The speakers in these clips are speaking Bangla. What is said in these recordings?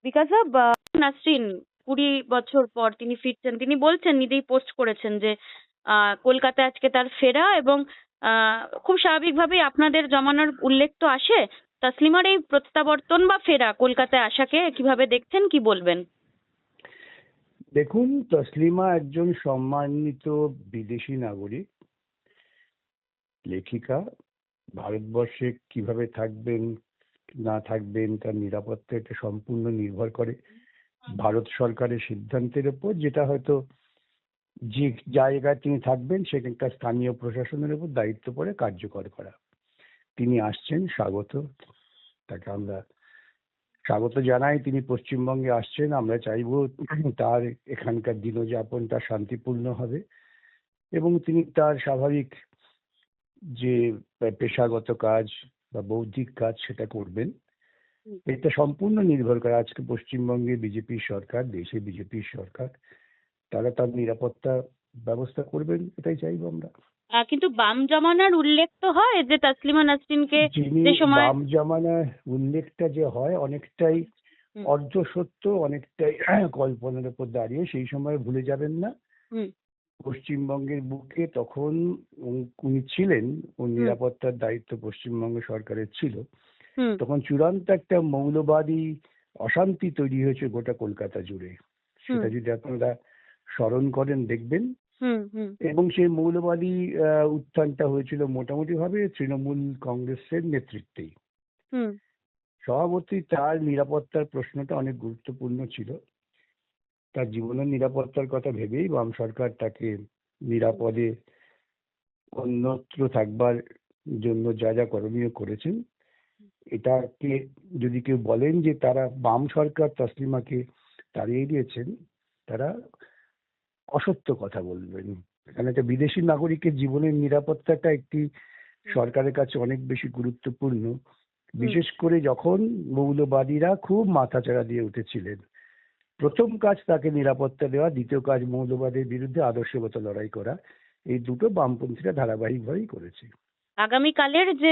বিকজ অফ নাসরিন 20 বছর পর তিনি ফিরছেন। তিনি বলছেন, নিজেই পোস্ট করেছেন যে কলকাতায় আজকে তার ফেরা, এবং খুব স্বাভাবিকভাবেই আপনাদের জমানার উল্লেখ তো আসে। তাসলিমার এই প্রত্যাবর্তন বা ফেরা কলকাতায় আসাকে কিভাবে দেখছেন, কি বলবেন? দেখুন, তসলিমা একজন সম্মানিত বিদেশি নাগরিক, লেখিকা। ভারতবর্ষে কিভাবে থাকবেন না থাকবেন তার নিরাপত্তা এটা সম্পূর্ণ নির্ভর করে ভারত সরকারের সিদ্ধান্তের উপর, যেটা হয়তো যে জায়গায় তিনি থাকবেন সেখানকার স্থানীয় প্রশাসনের উপর দায়িত্ব পড়ে কার্যকর করা। তিনি আসছেন, স্বাগত, তাকে আমরা স্বাগত জানাই। তিনি পশ্চিমবঙ্গে আসছেন, আমরা চাইব তার এখানকার দিনযাপনটা শান্তিপূর্ণ হবে এবং তিনি তার স্বাভাবিক যে পেশাগত কাজ বা বৌদ্ধিক কাজ সেটা করবেন। এটা সম্পূর্ণ নির্ভর করে আজকে পশ্চিমবঙ্গে বিজেপির সরকার, দেশে বিজেপির সরকার, তারা তার নিরাপত্তা ব্যবস্থা করবেন, এটাই চাইবো আমরা। কিন্তু বাম জমানার উল্লেখ তো হয় যে তাসলিমা নাসরিনকে যিনি যে সময় বাম জামানার উল্লেখটা যে হয় অনেকটাই অর্ধ সত্য, অনেকটাই কল্পনার উপর দাঁড়িয়ে। সেই সময় ভুলে যাবেন না, পশ্চিমবঙ্গের বুকে তখন উনি ছিলেন, ওর নিরাপত্তার দায়িত্ব পশ্চিমবঙ্গ সরকারের ছিল। তখন চূড়ান্ত একটা মৌলবাদী অশান্তি তৈরি হয়েছে গোটা কলকাতা জুড়ে। সেটা যদি আপনারা স্মরণ করেন দেখবেন। এবং সেই মৌলবাদী উত্থানটা হয়েছিল মোটামুটি ভাবে তৃণমূল কংগ্রেসের নেতৃত্বেই। স্বভাবতই তার নিরাপত্তার প্রশ্নটা অনেক গুরুত্বপূর্ণ ছিল। তার জীবনের নিরাপত্তার কথা ভেবেই বাম সরকার তাকে নিরাপদে অন্যত্র থাকবার জন্য যা যা করণীয় করেছেন। এটাকে যদি কেউ বলেন যে তারা বাম সরকার তসলিমাকে তাড়িয়ে দিয়েছেন, তারা অসত্য কথা বলবেন। এখানে একটা বিদেশি নাগরিকের জীবনের নিরাপত্তাটা একটি সরকারের কাছে অনেক বেশি গুরুত্বপূর্ণ, বিশেষ করে যখন মৌলবাদীরা খুব মাথাচাড়া দিয়ে উঠেছিলেন। প্রথম কাজ তাকে নিরাপত্তা দেওয়া, দ্বিতীয় কাজ মৌলবাদের বিরুদ্ধে আদর্শগত লড়াই করা। এই দুটো বামপন্থীরা ধারাবাহিকভাবেই করেছে। আগামীকালের যে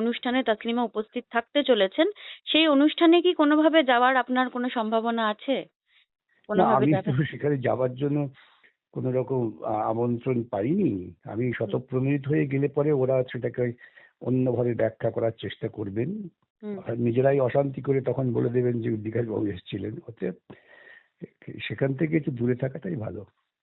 অনুষ্ঠানে তাসলিমা উপস্থিত থাকতে চলেছেন, সেই অনুষ্ঠানে কি কোনোভাবে যাওয়ার আপনার কোনো সম্ভাবনা আছে? না, আমি তো সেখানে যাওয়ার জন্য কোন রকম আমন্ত্রণ পাইনি। আমি স্বতঃপ্রণোদিত হয়ে গেলে পরে ওরা সেটাকে অন্যভাবে ব্যাখ্যা করার চেষ্টা করবেন, আর নিজেরাই অশান্তি করে তখন বলে দেবেন যে বিকাশ বাবু এসেছিলেন। অতএব সেখান থেকে একটু দূরে থাকাটাই ভালো।